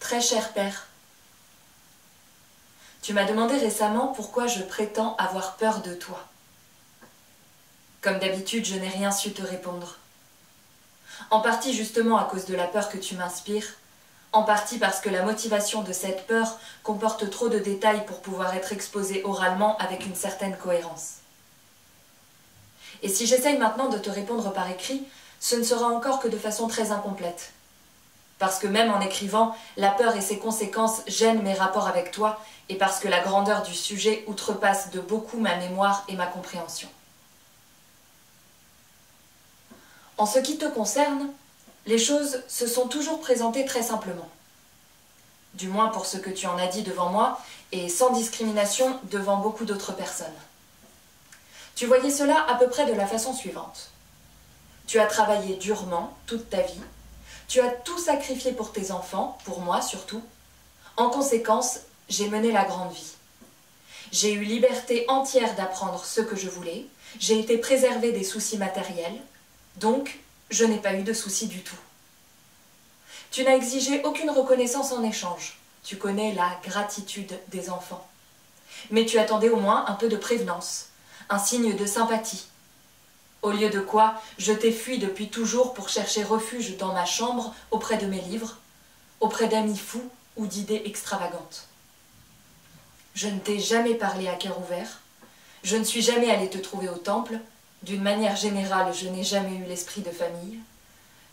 très cher père. Tu m'as demandé récemment pourquoi je prétends avoir peur de toi. Comme d'habitude, je n'ai rien su te répondre. En partie justement à cause de la peur que tu m'inspires, en partie parce que la motivation de cette peur comporte trop de détails pour pouvoir être exposée oralement avec une certaine cohérence. Et si j'essaye maintenant de te répondre par écrit, ce ne sera encore que de façon très incomplète. Parce que même en écrivant, la peur et ses conséquences gênent mes rapports avec toi, et parce que la grandeur du sujet outrepasse de beaucoup ma mémoire et ma compréhension. En ce qui te concerne, les choses se sont toujours présentées très simplement. Du moins pour ce que tu en as dit devant moi, et sans discrimination devant beaucoup d'autres personnes. Tu voyais cela à peu près de la façon suivante. Tu as travaillé durement toute ta vie, tu as tout sacrifié pour tes enfants, pour moi surtout. En conséquence, j'ai mené la grande vie. J'ai eu liberté entière d'apprendre ce que je voulais, j'ai été préservée des soucis matériels, donc je n'ai pas eu de soucis du tout. Tu n'as exigé aucune reconnaissance en échange, tu connais la gratitude des enfants. Mais tu attendais au moins un peu de prévenance, un signe de sympathie. Au lieu de quoi, je t'ai fui depuis toujours pour chercher refuge dans ma chambre auprès de mes livres, auprès d'amis fous ou d'idées extravagantes. Je ne t'ai jamais parlé à cœur ouvert, je ne suis jamais allée te trouver au temple, d'une manière générale, je n'ai jamais eu l'esprit de famille,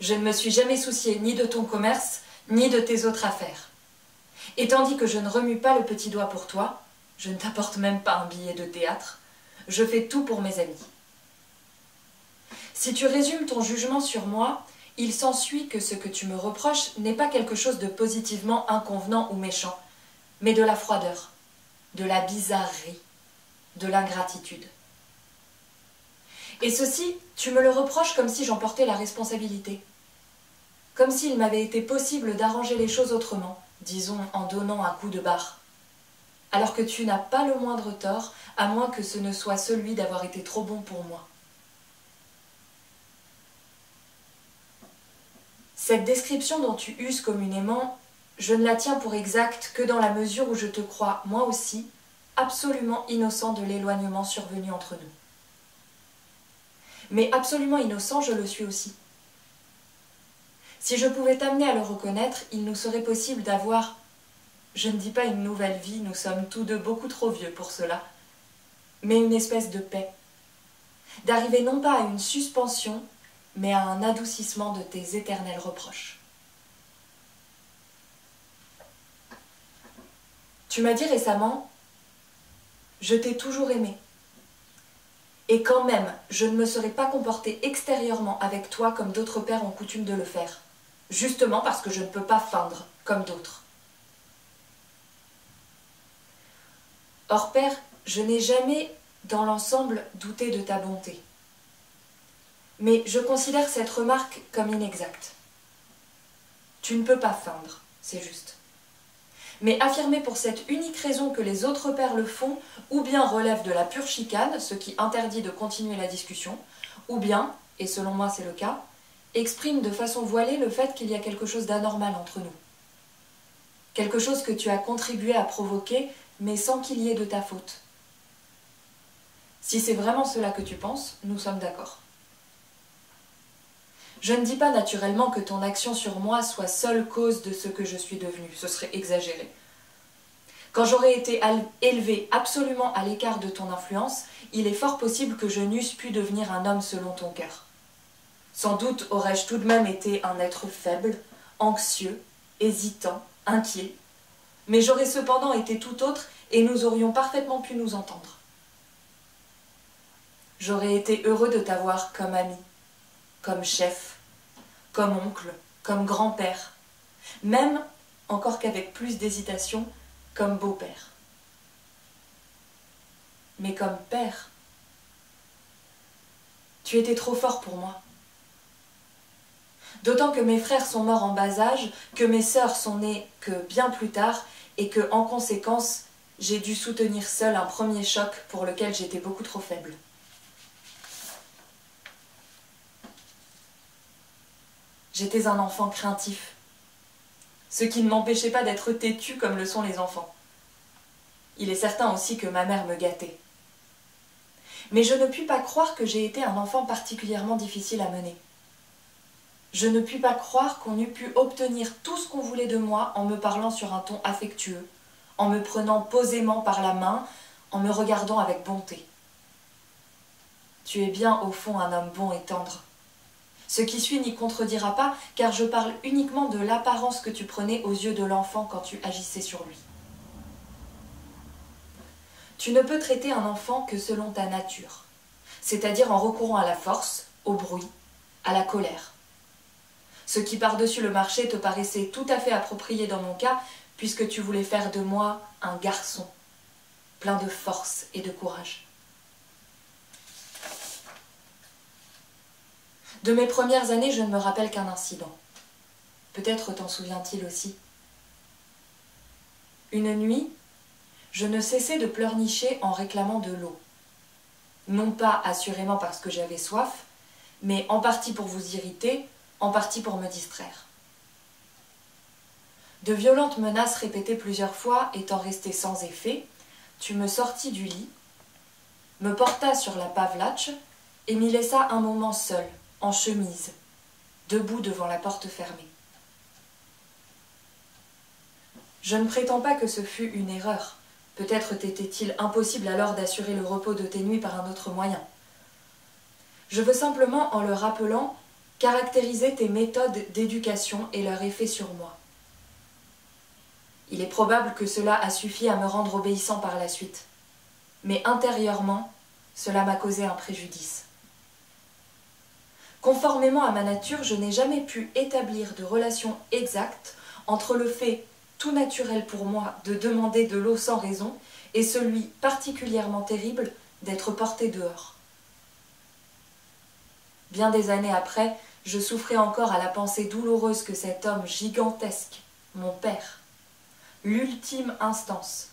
je ne me suis jamais souciée ni de ton commerce, ni de tes autres affaires. Et tandis que je ne remue pas le petit doigt pour toi, je ne t'apporte même pas un billet de théâtre, je fais tout pour mes amis. Si tu résumes ton jugement sur moi, il s'ensuit que ce que tu me reproches n'est pas quelque chose de positivement inconvenant ou méchant, mais de la froideur, de la bizarrerie, de l'ingratitude. Et ceci, tu me le reproches comme si j'en portais la responsabilité. Comme s'il m'avait été possible d'arranger les choses autrement, disons en donnant un coup de barre. Alors que tu n'as pas le moindre tort, à moins que ce ne soit celui d'avoir été trop bon pour moi. Cette description dont tu uses communément, je ne la tiens pour exacte que dans la mesure où je te crois, moi aussi, absolument innocent de l'éloignement survenu entre nous. Mais absolument innocent, je le suis aussi. Si je pouvais t'amener à le reconnaître, il nous serait possible d'avoir, je ne dis pas une nouvelle vie, nous sommes tous deux beaucoup trop vieux pour cela, mais une espèce de paix. D'arriver non pas à une suspension, mais à un adoucissement de tes éternels reproches. Tu m'as dit récemment, je t'ai toujours aimé. Et quand même, je ne me serais pas comportée extérieurement avec toi comme d'autres pères ont coutume de le faire, justement parce que je ne peux pas feindre comme d'autres. Or, père, je n'ai jamais, dans l'ensemble, douté de ta bonté. Mais je considère cette remarque comme inexacte. Tu ne peux pas feindre, c'est juste. Mais affirmer pour cette unique raison que les autres pères le font, ou bien relève de la pure chicane, ce qui interdit de continuer la discussion, ou bien, et selon moi c'est le cas, exprime de façon voilée le fait qu'il y a quelque chose d'anormal entre nous. Quelque chose que tu as contribué à provoquer, mais sans qu'il y ait de ta faute. Si c'est vraiment cela que tu penses, nous sommes d'accord. Je ne dis pas naturellement que ton action sur moi soit seule cause de ce que je suis devenue, ce serait exagéré. Quand j'aurais été élevée absolument à l'écart de ton influence, il est fort possible que je n'eusse pu devenir un homme selon ton cœur. Sans doute aurais-je tout de même été un être faible, anxieux, hésitant, inquiet, mais j'aurais cependant été tout autre et nous aurions parfaitement pu nous entendre. J'aurais été heureux de t'avoir comme ami, comme chef, comme oncle, comme grand-père, même, encore qu'avec plus d'hésitation, comme beau-père. Mais comme père, tu étais trop fort pour moi. D'autant que mes frères sont morts en bas âge, que mes sœurs sont nées que bien plus tard, et que, en conséquence, j'ai dû soutenir seule un premier choc pour lequel j'étais beaucoup trop faible. J'étais un enfant craintif, ce qui ne m'empêchait pas d'être têtue comme le sont les enfants. Il est certain aussi que ma mère me gâtait. Mais je ne puis pas croire que j'ai été un enfant particulièrement difficile à mener. Je ne puis pas croire qu'on eût pu obtenir tout ce qu'on voulait de moi en me parlant sur un ton affectueux, en me prenant posément par la main, en me regardant avec bonté. Tu es bien au fond un homme bon et tendre. Ce qui suit n'y contredira pas, car je parle uniquement de l'apparence que tu prenais aux yeux de l'enfant quand tu agissais sur lui. Tu ne peux traiter un enfant que selon ta nature, c'est-à-dire en recourant à la force, au bruit, à la colère. Ce qui par-dessus le marché te paraissait tout à fait approprié dans mon cas, puisque tu voulais faire de moi un garçon, plein de force et de courage. De mes premières années, je ne me rappelle qu'un incident. Peut-être t'en souvient-il aussi. Une nuit, je ne cessais de pleurnicher en réclamant de l'eau. Non pas assurément parce que j'avais soif, mais en partie pour vous irriter, en partie pour me distraire. De violentes menaces répétées plusieurs fois étant restées sans effet, tu me sortis du lit, me portas sur la pavlatch et m'y laissa un moment seul, en chemise, debout devant la porte fermée. Je ne prétends pas que ce fût une erreur. Peut-être t'était-il impossible alors d'assurer le repos de tes nuits par un autre moyen. Je veux simplement, en le rappelant, caractériser tes méthodes d'éducation et leur effet sur moi. Il est probable que cela a suffi à me rendre obéissant par la suite. Mais intérieurement, cela m'a causé un préjudice. Conformément à ma nature, je n'ai jamais pu établir de relation exacte entre le fait tout naturel pour moi de demander de l'eau sans raison et celui particulièrement terrible d'être porté dehors. Bien des années après, je souffrais encore à la pensée douloureuse que cet homme gigantesque, mon père, l'ultime instance,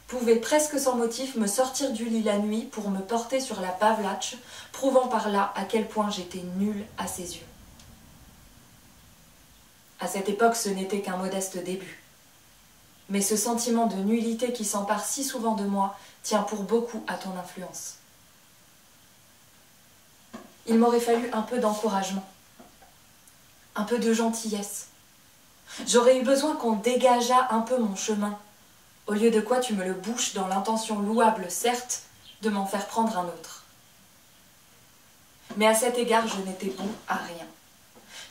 pouvait presque sans motif me sortir du lit la nuit pour me porter sur la pavlatch, prouvant par là à quel point j'étais nulle à ses yeux. À cette époque, ce n'était qu'un modeste début. Mais ce sentiment de nullité qui s'empare si souvent de moi tient pour beaucoup à ton influence. Il m'aurait fallu un peu d'encouragement, un peu de gentillesse. J'aurais eu besoin qu'on dégageât un peu mon chemin, au lieu de quoi tu me le bouches dans l'intention louable, certes, de m'en faire prendre un autre. Mais à cet égard, je n'étais bon à rien.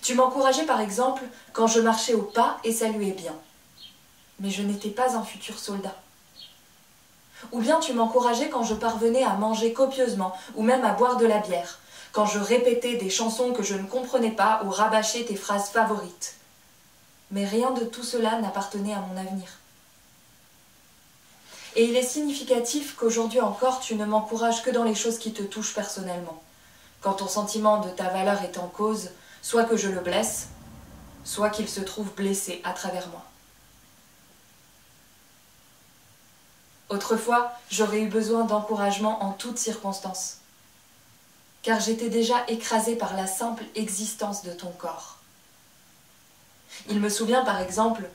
Tu m'encourageais par exemple quand je marchais au pas et saluais bien. Mais je n'étais pas un futur soldat. Ou bien tu m'encourageais quand je parvenais à manger copieusement, ou même à boire de la bière, quand je répétais des chansons que je ne comprenais pas ou rabâchais tes phrases favorites. Mais rien de tout cela n'appartenait à mon avenir. Et il est significatif qu'aujourd'hui encore tu ne m'encourages que dans les choses qui te touchent personnellement, quand ton sentiment de ta valeur est en cause, soit que je le blesse, soit qu'il se trouve blessé à travers moi. Autrefois, j'aurais eu besoin d'encouragement en toutes circonstances, car j'étais déjà écrasée par la simple existence de ton corps. Il me souvient par exemple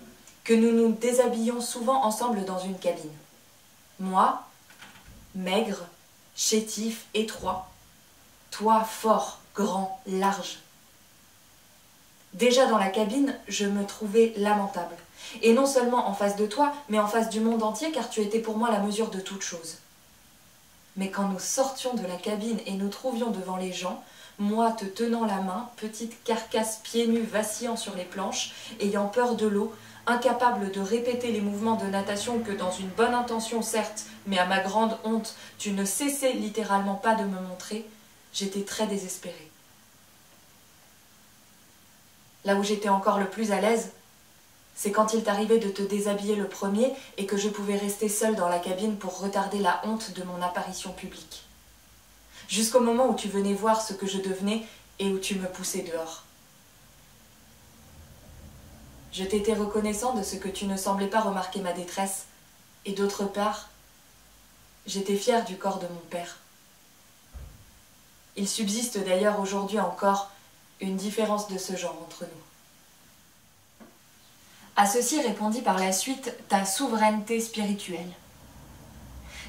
que nous nous déshabillions souvent ensemble dans une cabine. Moi, maigre, chétif, étroit, toi fort, grand, large. Déjà dans la cabine, je me trouvais lamentable. Et non seulement en face de toi, mais en face du monde entier, car tu étais pour moi la mesure de toute chose. Mais quand nous sortions de la cabine et nous trouvions devant les gens, moi te tenant la main, petite carcasse pieds nus vacillant sur les planches, ayant peur de l'eau, incapable de répéter les mouvements de natation que dans une bonne intention certes, mais à ma grande honte, tu ne cessais littéralement pas de me montrer, j'étais très désespérée. Là où j'étais encore le plus à l'aise, c'est quand il t'arrivait de te déshabiller le premier et que je pouvais rester seule dans la cabine pour retarder la honte de mon apparition publique. Jusqu'au moment où tu venais voir ce que je devenais et où tu me poussais dehors. Je t'étais reconnaissant de ce que tu ne semblais pas remarquer ma détresse, et d'autre part, j'étais fière du corps de mon père. Il subsiste d'ailleurs aujourd'hui encore une différence de ce genre entre nous. À ceci répondit par la suite ta souveraineté spirituelle.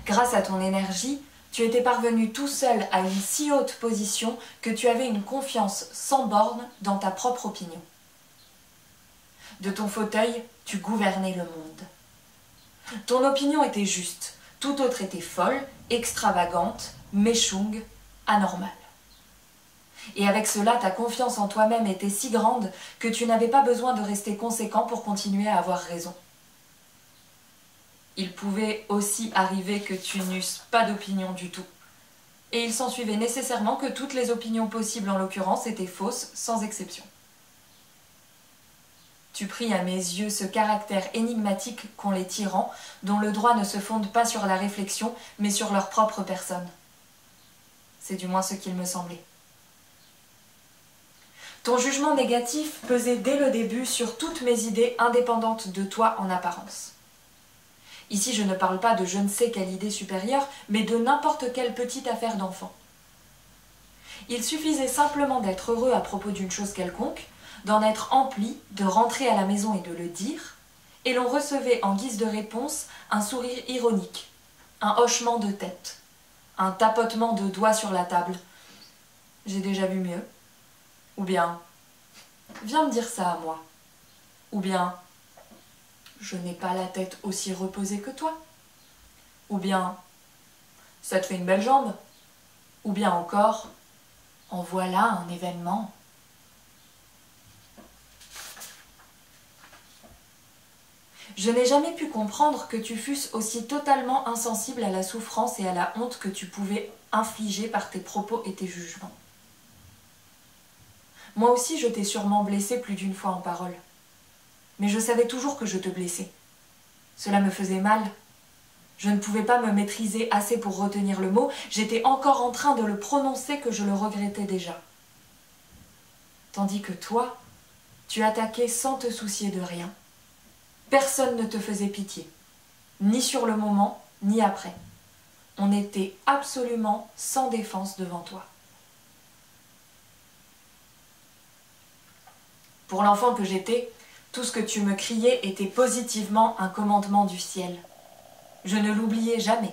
Grâce à ton énergie, tu étais parvenu tout seul à une si haute position que tu avais une confiance sans borne dans ta propre opinion. De ton fauteuil, tu gouvernais le monde. Ton opinion était juste, tout autre était folle, extravagante, méchungue, anormale. Et avec cela, ta confiance en toi-même était si grande que tu n'avais pas besoin de rester conséquent pour continuer à avoir raison. Il pouvait aussi arriver que tu n'eusses pas d'opinion du tout. Et il s'ensuivait nécessairement que toutes les opinions possibles en l'occurrence étaient fausses, sans exception. Tu pris à mes yeux ce caractère énigmatique qu'ont les tyrans, dont le droit ne se fonde pas sur la réflexion, mais sur leur propre personne. C'est du moins ce qu'il me semblait. Ton jugement négatif pesait dès le début sur toutes mes idées indépendantes de toi en apparence. Ici, je ne parle pas de je ne sais quelle idée supérieure, mais de n'importe quelle petite affaire d'enfant. Il suffisait simplement d'être heureux à propos d'une chose quelconque, d'en être empli, de rentrer à la maison et de le dire, et l'on recevait en guise de réponse un sourire ironique, un hochement de tête, un tapotement de doigts sur la table. J'ai déjà vu mieux. Ou bien, viens me dire ça à moi. Ou bien, je n'ai pas la tête aussi reposée que toi. Ou bien, ça te fait une belle jambe. Ou bien encore, en voilà un événement. Je n'ai jamais pu comprendre que tu fusses aussi totalement insensible à la souffrance et à la honte que tu pouvais infliger par tes propos et tes jugements. Moi aussi, je t'ai sûrement blessé plus d'une fois en parole. Mais je savais toujours que je te blessais. Cela me faisait mal. Je ne pouvais pas me maîtriser assez pour retenir le mot. J'étais encore en train de le prononcer que je le regrettais déjà. Tandis que toi, tu attaquais sans te soucier de rien. Personne ne te faisait pitié, ni sur le moment, ni après. On était absolument sans défense devant toi. Pour l'enfant que j'étais, tout ce que tu me criais était positivement un commandement du ciel. Je ne l'oubliais jamais.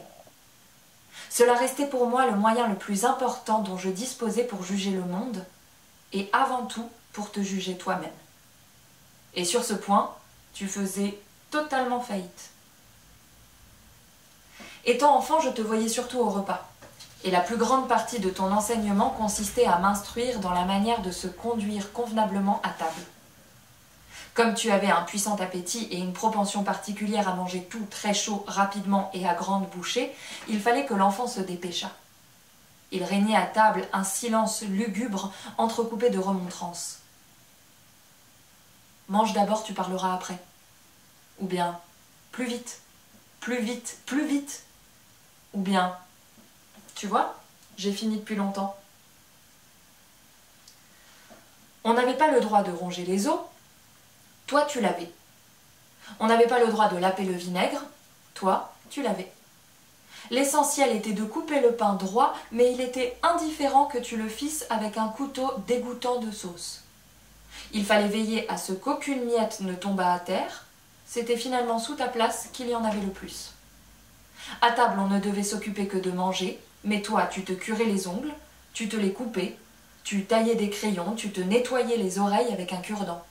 Cela restait pour moi le moyen le plus important dont je disposais pour juger le monde, et avant tout pour te juger toi-même. Et sur ce point, tu faisais totalement faillite. Étant enfant, je te voyais surtout au repas, et la plus grande partie de ton enseignement consistait à m'instruire dans la manière de se conduire convenablement à table. Comme tu avais un puissant appétit et une propension particulière à manger tout très chaud, rapidement et à grandes bouchées, il fallait que l'enfant se dépêchât. Il régnait à table un silence lugubre entrecoupé de remontrances. Mange d'abord, tu parleras après. Ou bien, plus vite, plus vite, plus vite. Ou bien, tu vois, j'ai fini depuis longtemps. On n'avait pas le droit de ronger les os, toi tu l'avais. On n'avait pas le droit de laper le vinaigre, toi tu l'avais. L'essentiel était de couper le pain droit, mais il était indifférent que tu le fisses avec un couteau dégoûtant de sauce. Il fallait veiller à ce qu'aucune miette ne tombât à terre, c'était finalement sous ta place qu'il y en avait le plus. À table, on ne devait s'occuper que de manger, mais toi, tu te curais les ongles, tu te les coupais, tu taillais des crayons, tu te nettoyais les oreilles avec un cure-dent.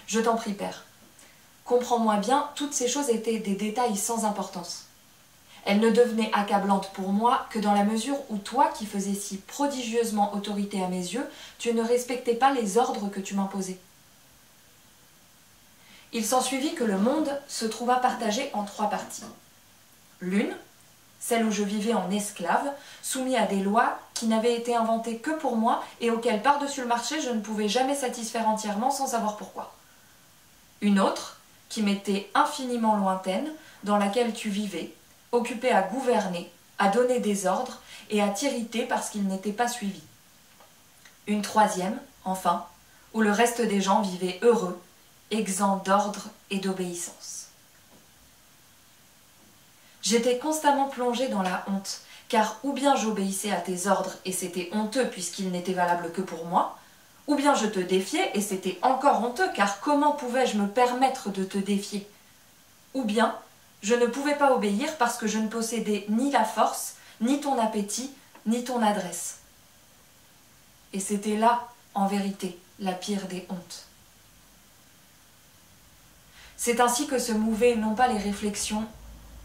Je t'en prie, père, comprends-moi bien, toutes ces choses étaient des détails sans importance. Elles ne devenaient accablantes pour moi que dans la mesure où toi, qui faisais si prodigieusement autorité à mes yeux, tu ne respectais pas les ordres que tu m'imposais. Il s'ensuivit que le monde se trouva partagé en 3 parties. L'une, celle où je vivais en esclave, soumis à des lois qui n'avaient été inventées que pour moi et auxquelles par-dessus le marché je ne pouvais jamais satisfaire entièrement sans savoir pourquoi. Une autre, qui m'était infiniment lointaine, dans laquelle tu vivais, occupé à gouverner, à donner des ordres et à t'irriter parce qu'ils n'étaient pas suivis. Une troisième, enfin, où le reste des gens vivaient heureux, exempts d'ordre et d'obéissance. J'étais constamment plongée dans la honte, car ou bien j'obéissais à tes ordres et c'était honteux puisqu'ils n'étaient valables que pour moi, Ou bien je te défiais et c'était encore honteux, car comment pouvais-je me permettre de te défier? Ou bien je ne pouvais pas obéir parce que je ne possédais ni la force, ni ton appétit, ni ton adresse. Et c'était là, en vérité, la pire des hontes. C'est ainsi que se mouvaient non pas les réflexions,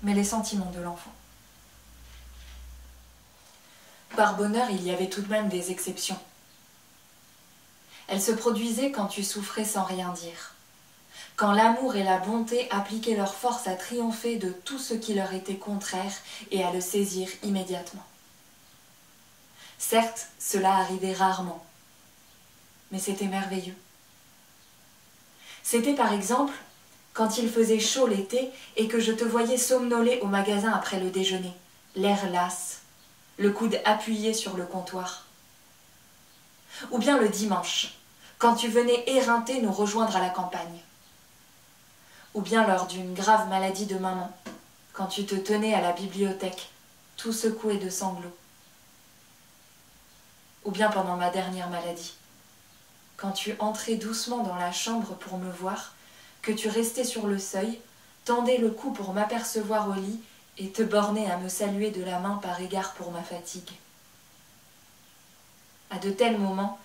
mais les sentiments de l'enfant. Par bonheur, il y avait tout de même des exceptions. Elles se produisaient quand tu souffrais sans rien dire, quand l'amour et la bonté appliquaient leur force à triompher de tout ce qui leur était contraire et à le saisir immédiatement. Certes, cela arrivait rarement, mais c'était merveilleux. C'était par exemple quand il faisait chaud l'été et que je te voyais somnoler au magasin après le déjeuner, l'air las, le coude appuyé sur le comptoir. Ou bien le dimanche, quand tu venais éreinter nous rejoindre à la campagne. Ou bien lors d'une grave maladie de maman, quand tu te tenais à la bibliothèque, tout secoué de sanglots. Ou bien pendant ma dernière maladie, quand tu entrais doucement dans la chambre pour me voir, que tu restais sur le seuil, tendais le cou pour m'apercevoir au lit et te bornais à me saluer de la main par égard pour ma fatigue. À de tels moments,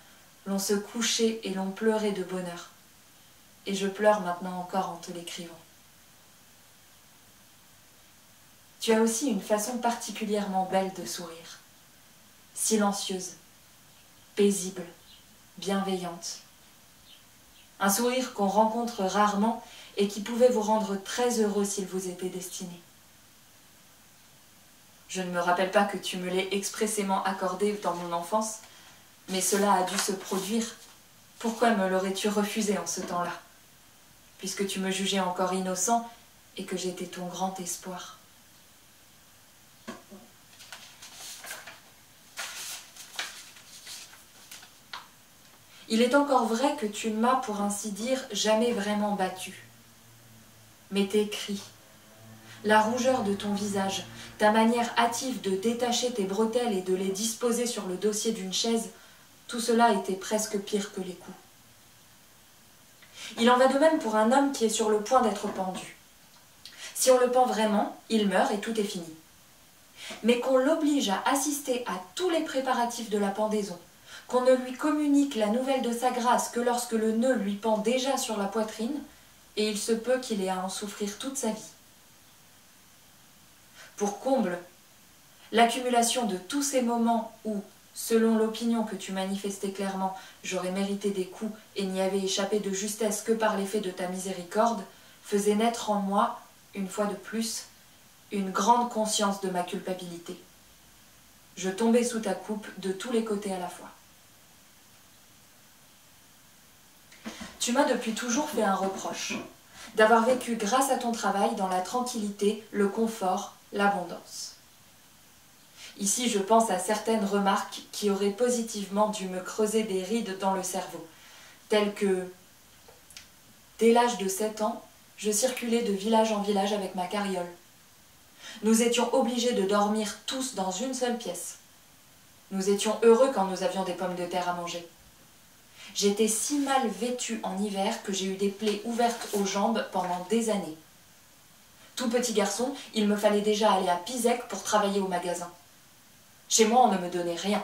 l'on se couchait et l'on pleurait de bonheur. Et je pleure maintenant encore en te l'écrivant. Tu as aussi une façon particulièrement belle de sourire, silencieuse, paisible, bienveillante. Un sourire qu'on rencontre rarement et qui pouvait vous rendre très heureux s'il vous était destiné. Je ne me rappelle pas que tu me l'aies expressément accordé dans mon enfance, mais cela a dû se produire. Pourquoi me l'aurais-tu refusé en ce temps-là, puisque tu me jugeais encore innocent et que j'étais ton grand espoir? Il est encore vrai que tu ne m'as, pour ainsi dire, jamais vraiment battu. Mais tes cris, la rougeur de ton visage, ta manière hâtive de détacher tes bretelles et de les disposer sur le dossier d'une chaise, tout cela était presque pire que les coups. Il en va de même pour un homme qui est sur le point d'être pendu. Si on le pend vraiment, il meurt et tout est fini. Mais qu'on l'oblige à assister à tous les préparatifs de la pendaison, qu'on ne lui communique la nouvelle de sa grâce que lorsque le nœud lui pend déjà sur la poitrine, et il se peut qu'il ait à en souffrir toute sa vie. Pour comble, l'accumulation de tous ces moments où, selon l'opinion que tu manifestais clairement, j'aurais mérité des coups et n'y avais échappé de justesse que par l'effet de ta miséricorde, faisait naître en moi, une fois de plus, une grande conscience de ma culpabilité. Je tombais sous ta coupe de tous les côtés à la fois. Tu m'as depuis toujours fait un reproche, d'avoir vécu grâce à ton travail dans la tranquillité, le confort, l'abondance. Ici, je pense à certaines remarques qui auraient positivement dû me creuser des rides dans le cerveau, telles que, dès l'âge de 7 ans, je circulais de village en village avec ma carriole. Nous étions obligés de dormir tous dans une seule pièce. Nous étions heureux quand nous avions des pommes de terre à manger. J'étais si mal vêtue en hiver que j'ai eu des plaies ouvertes aux jambes pendant des années. Tout petit garçon, il me fallait déjà aller à Pizek pour travailler au magasin. Chez moi, on ne me donnait rien.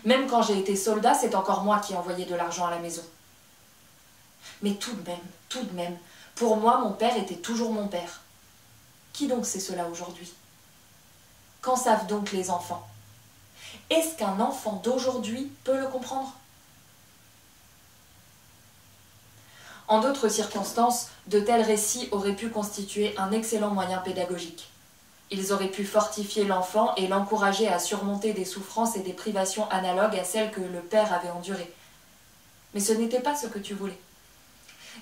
Même quand j'ai été soldat, c'est encore moi qui envoyais de l'argent à la maison. Mais tout de même, pour moi, mon père était toujours mon père. Qui donc sait cela aujourd'hui? Qu'en savent donc les enfants? Est-ce qu'un enfant d'aujourd'hui peut le comprendre? En d'autres circonstances, de tels récits auraient pu constituer un excellent moyen pédagogique. Ils auraient pu fortifier l'enfant et l'encourager à surmonter des souffrances et des privations analogues à celles que le père avait endurées. Mais ce n'était pas ce que tu voulais.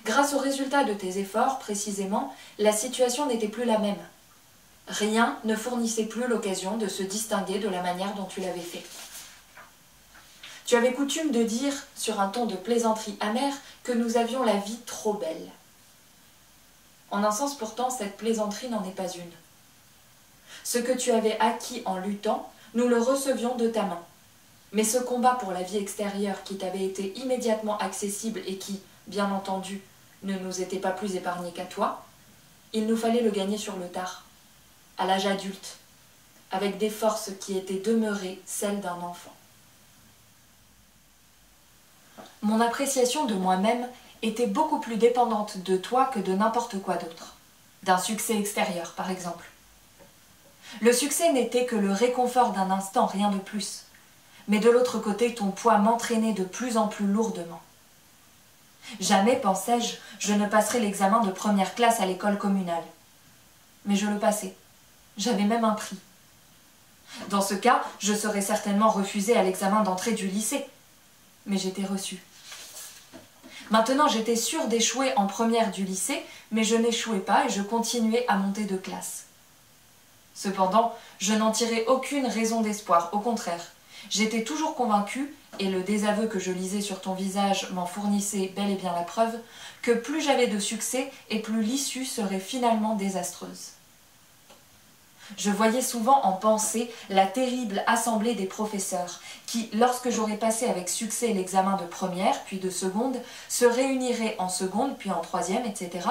Grâce aux résultats de tes efforts, précisément, la situation n'était plus la même. Rien ne fournissait plus l'occasion de se distinguer de la manière dont tu l'avais fait. Tu avais coutume de dire, sur un ton de plaisanterie amère, que nous avions la vie trop belle. En un sens pourtant, cette plaisanterie n'en est pas une. Ce que tu avais acquis en luttant, nous le recevions de ta main. Mais ce combat pour la vie extérieure qui t'avait été immédiatement accessible et qui, bien entendu, ne nous était pas plus épargné qu'à toi, il nous fallait le gagner sur le tard, à l'âge adulte, avec des forces qui étaient demeurées celles d'un enfant. Mon appréciation de moi-même était beaucoup plus dépendante de toi que de n'importe quoi d'autre, d'un succès extérieur par exemple. Le succès n'était que le réconfort d'un instant, rien de plus, mais de l'autre côté, ton poids m'entraînait de plus en plus lourdement. Jamais, pensais-je, je ne passerai l'examen de première classe à l'école communale. Mais je le passais. J'avais même un prix. Dans ce cas, je serais certainement refusée à l'examen d'entrée du lycée. Mais j'étais reçue. Maintenant, j'étais sûre d'échouer en première du lycée, mais je n'échouais pas et je continuais à monter de classe. Cependant, je n'en tirais aucune raison d'espoir, au contraire. J'étais toujours convaincue, et le désaveu que je lisais sur ton visage m'en fournissait bel et bien la preuve, que plus j'avais de succès et plus l'issue serait finalement désastreuse. Je voyais souvent en pensée la terrible assemblée des professeurs qui, lorsque j'aurais passé avec succès l'examen de première puis de seconde, se réuniraient en seconde puis en troisième, etc.,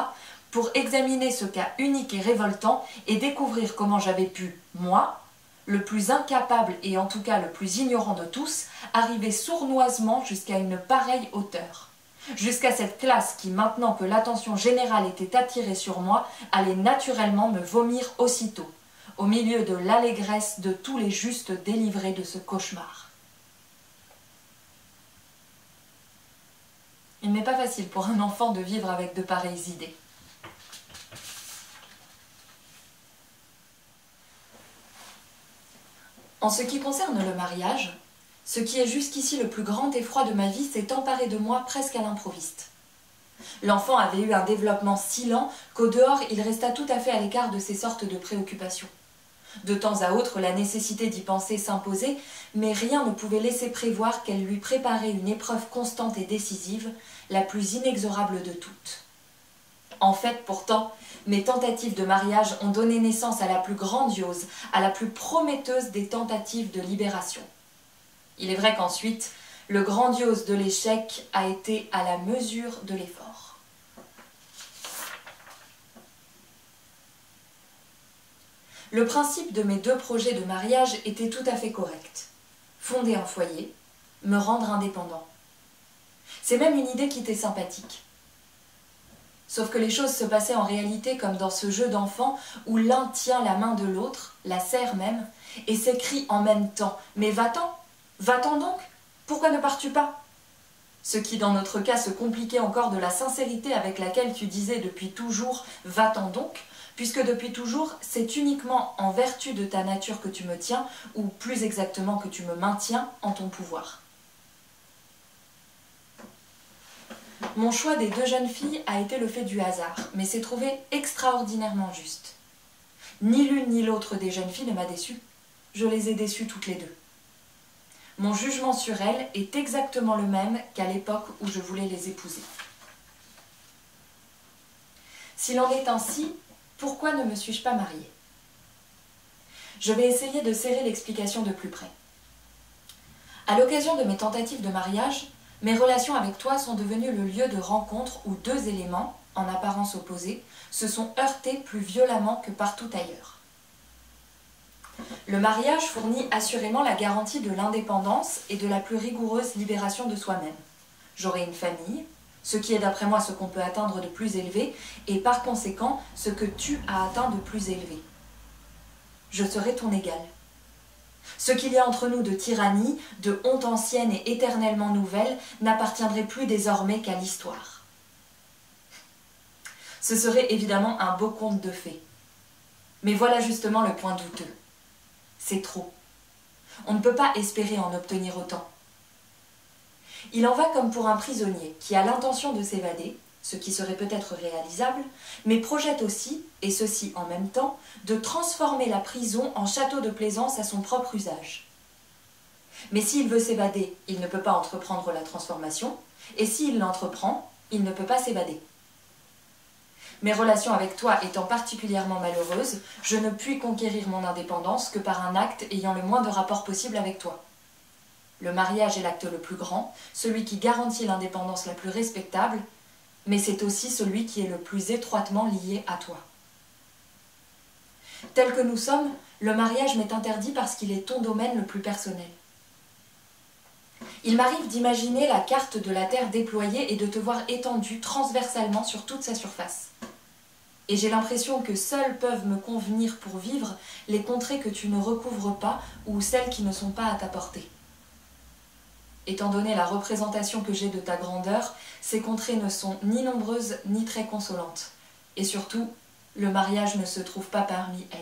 pour examiner ce cas unique et révoltant et découvrir comment j'avais pu, moi, le plus incapable et en tout cas le plus ignorant de tous, arriver sournoisement jusqu'à une pareille hauteur. Jusqu'à cette classe qui, maintenant que l'attention générale était attirée sur moi, allait naturellement me vomir aussitôt, au milieu de l'allégresse de tous les justes délivrés de ce cauchemar. Il n'est pas facile pour un enfant de vivre avec de pareilles idées. En ce qui concerne le mariage, ce qui est jusqu'ici le plus grand effroi de ma vie s'est emparé de moi presque à l'improviste. L'enfant avait eu un développement si lent qu'au dehors il resta tout à fait à l'écart de ces sortes de préoccupations. De temps à autre, la nécessité d'y penser s'imposait, mais rien ne pouvait laisser prévoir qu'elle lui préparait une épreuve constante et décisive, la plus inexorable de toutes. En fait, pourtant, mes tentatives de mariage ont donné naissance à la plus grandiose, à la plus prometteuse des tentatives de libération. Il est vrai qu'ensuite, le grandiose de l'échec a été à la mesure de l'effort. Le principe de mes deux projets de mariage était tout à fait correct. Fonder un foyer, me rendre indépendant. C'est même une idée qui était sympathique. Sauf que les choses se passaient en réalité comme dans ce jeu d'enfant où l'un tient la main de l'autre, la serre même, et s'écrie en même temps « Mais va-t'en, va-t'en donc, pourquoi ne pars-tu pas ?» Ce qui dans notre cas se compliquait encore de la sincérité avec laquelle tu disais depuis toujours « Va-t'en donc », puisque depuis toujours c'est uniquement en vertu de ta nature que tu me tiens, ou plus exactement que tu me maintiens en ton pouvoir. Mon choix des deux jeunes filles a été le fait du hasard, mais s'est trouvé extraordinairement juste. Ni l'une ni l'autre des jeunes filles ne m'a déçue. Je les ai déçues toutes les deux. Mon jugement sur elles est exactement le même qu'à l'époque où je voulais les épouser. S'il en est ainsi, pourquoi ne me suis-je pas mariée? Je vais essayer de serrer l'explication de plus près. À l'occasion de mes tentatives de mariage, mes relations avec toi sont devenues le lieu de rencontre où deux éléments, en apparence opposés, se sont heurtés plus violemment que partout ailleurs. Le mariage fournit assurément la garantie de l'indépendance et de la plus rigoureuse libération de soi-même. J'aurai une famille, ce qui est d'après moi ce qu'on peut atteindre de plus élevé, et par conséquent ce que tu as atteint de plus élevé. Je serai ton égal. Ce qu'il y a entre nous de tyrannie, de honte ancienne et éternellement nouvelle, n'appartiendrait plus désormais qu'à l'histoire. Ce serait évidemment un beau conte de fées. Mais voilà justement le point douteux. C'est trop. On ne peut pas espérer en obtenir autant. Il en va comme pour un prisonnier qui a l'intention de s'évader, ce qui serait peut-être réalisable, mais projette aussi, et ceci en même temps, de transformer la prison en château de plaisance à son propre usage. Mais s'il veut s'évader, il ne peut pas entreprendre la transformation, et s'il l'entreprend, il ne peut pas s'évader. Mes relations avec toi étant particulièrement malheureuses, je ne puis conquérir mon indépendance que par un acte ayant le moins de rapport possible avec toi. Le mariage est l'acte le plus grand, celui qui garantit l'indépendance la plus respectable, mais c'est aussi celui qui est le plus étroitement lié à toi. Tel que nous sommes, le mariage m'est interdit parce qu'il est ton domaine le plus personnel. Il m'arrive d'imaginer la carte de la Terre déployée et de te voir étendue transversalement sur toute sa surface. Et j'ai l'impression que seules peuvent me convenir pour vivre les contrées que tu ne recouvres pas ou celles qui ne sont pas à ta portée. Étant donné la représentation que j'ai de ta grandeur, ces contrées ne sont ni nombreuses ni très consolantes. Et surtout, le mariage ne se trouve pas parmi elles.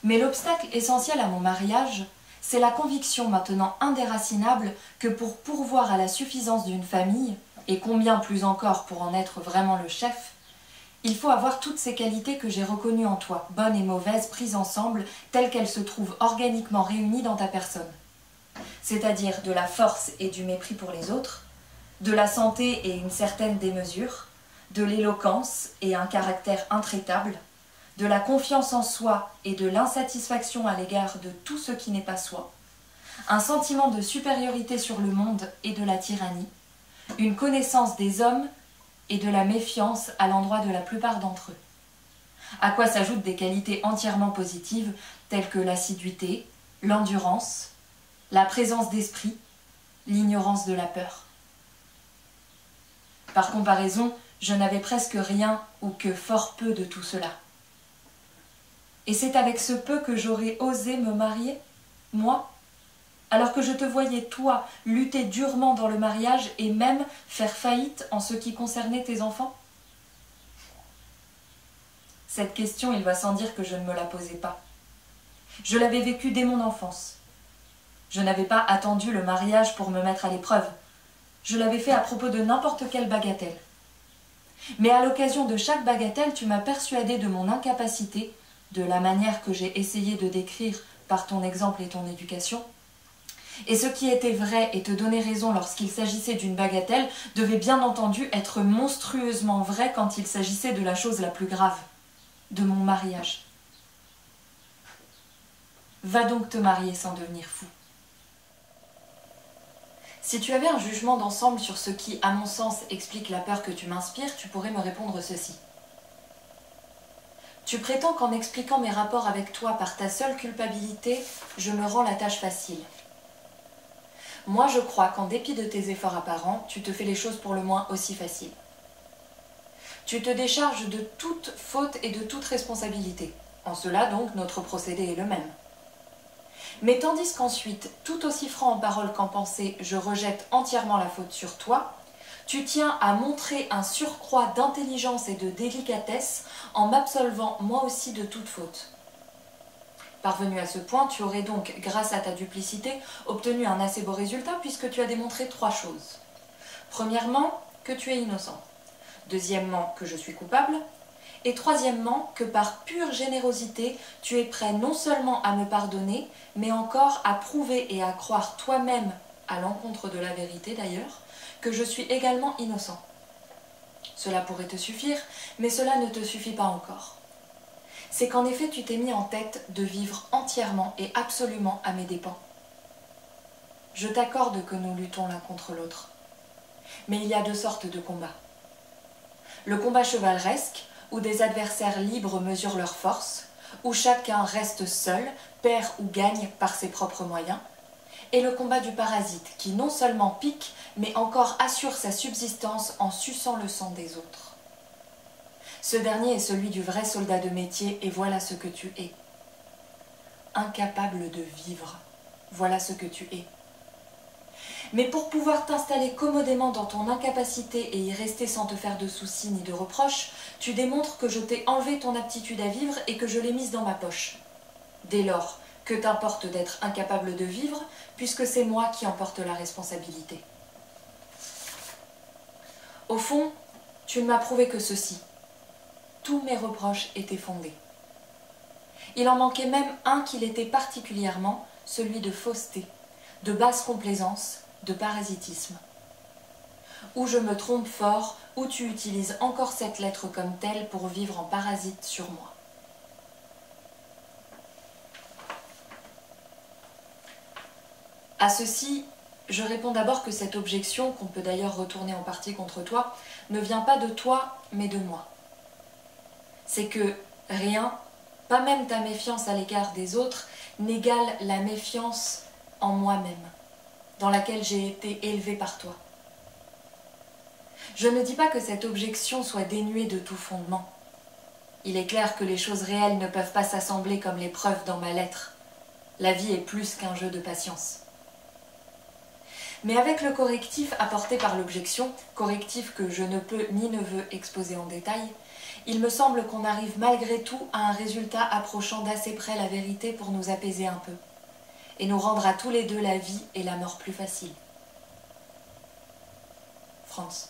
Mais l'obstacle essentiel à mon mariage, c'est la conviction maintenant indéracinable que pour pourvoir à la suffisance d'une famille, et combien plus encore pour en être vraiment le chef, il faut avoir toutes ces qualités que j'ai reconnues en toi, bonnes et mauvaises, prises ensemble, telles qu'elles se trouvent organiquement réunies dans ta personne. C'est-à-dire de la force et du mépris pour les autres, de la santé et une certaine démesure, de l'éloquence et un caractère intraitable, de la confiance en soi et de l'insatisfaction à l'égard de tout ce qui n'est pas soi, un sentiment de supériorité sur le monde et de la tyrannie, une connaissance des hommes et de la méfiance à l'endroit de la plupart d'entre eux. À quoi s'ajoutent des qualités entièrement positives telles que l'assiduité, l'endurance, la présence d'esprit, l'ignorance de la peur. Par comparaison, je n'avais presque rien ou que fort peu de tout cela. Et c'est avec ce peu que j'aurais osé me marier, moi, alors que je te voyais, toi, lutter durement dans le mariage et même faire faillite en ce qui concernait tes enfants? Cette question, il va sans dire que je ne me la posais pas. Je l'avais vécue dès mon enfance. Je n'avais pas attendu le mariage pour me mettre à l'épreuve. Je l'avais fait à propos de n'importe quelle bagatelle. Mais à l'occasion de chaque bagatelle, tu m'as persuadé de mon incapacité, de la manière que j'ai essayé de décrire par ton exemple et ton éducation. Et ce qui était vrai et te donnait raison lorsqu'il s'agissait d'une bagatelle devait bien entendu être monstrueusement vrai quand il s'agissait de la chose la plus grave, de mon mariage. Va donc te marier sans devenir fou. Si tu avais un jugement d'ensemble sur ce qui, à mon sens, explique la peur que tu m'inspires, tu pourrais me répondre ceci. Tu prétends qu'en expliquant mes rapports avec toi par ta seule culpabilité, je me rends la tâche facile. Moi, je crois qu'en dépit de tes efforts apparents, tu te fais les choses pour le moins aussi faciles. Tu te décharges de toute faute et de toute responsabilité. En cela, donc, notre procédé est le même. Mais tandis qu'ensuite, tout aussi franc en parole qu'en pensée, je rejette entièrement la faute sur toi, tu tiens à montrer un surcroît d'intelligence et de délicatesse en m'absolvant moi aussi de toute faute. Parvenu à ce point, tu aurais donc, grâce à ta duplicité, obtenu un assez beau résultat puisque tu as démontré 3 choses. Premièrement, que tu es innocent. Deuxièmement, que je suis coupable. Et troisièmement, que par pure générosité, tu es prêt non seulement à me pardonner, mais encore à prouver et à croire toi-même, à l'encontre de la vérité d'ailleurs, que je suis également innocent. Cela pourrait te suffire, mais cela ne te suffit pas encore. C'est qu'en effet tu t'es mis en tête de vivre entièrement et absolument à mes dépens. Je t'accorde que nous luttons l'un contre l'autre. Mais il y a 2 sortes de combats. Le combat chevaleresque, où des adversaires libres mesurent leurs forces, où chacun reste seul, perd ou gagne par ses propres moyens, et le combat du parasite, qui non seulement pique, mais encore assure sa subsistance en suçant le sang des autres. Ce dernier est celui du vrai soldat de métier, et voilà ce que tu es. Incapable de vivre, voilà ce que tu es. Mais pour pouvoir t'installer commodément dans ton incapacité et y rester sans te faire de soucis ni de reproches, tu démontres que je t'ai enlevé ton aptitude à vivre et que je l'ai mise dans ma poche. Dès lors, que t'importe d'être incapable de vivre, puisque c'est moi qui en porte la responsabilité. Au fond, tu ne m'as prouvé que ceci. Tous mes reproches étaient fondés. Il en manquait même un qui l'était particulièrement, celui de fausseté, de basse complaisance, de parasitisme. Ou je me trompe fort, ou tu utilises encore cette lettre comme telle pour vivre en parasite sur moi. À ceci, je réponds d'abord que cette objection, qu'on peut d'ailleurs retourner en partie contre toi, ne vient pas de toi, mais de moi. C'est que rien, pas même ta méfiance à l'égard des autres, n'égale la méfiance en moi-même, dans laquelle j'ai été élevée par toi. Je ne dis pas que cette objection soit dénuée de tout fondement. Il est clair que les choses réelles ne peuvent pas s'assembler comme les preuves dans ma lettre. La vie est plus qu'un jeu de patience. Mais avec le correctif apporté par l'objection, correctif que je ne peux ni ne veux exposer en détail, il me semble qu'on arrive malgré tout à un résultat approchant d'assez près la vérité pour nous apaiser un peu, et nous rendre à tous les deux la vie et la mort plus faciles. France.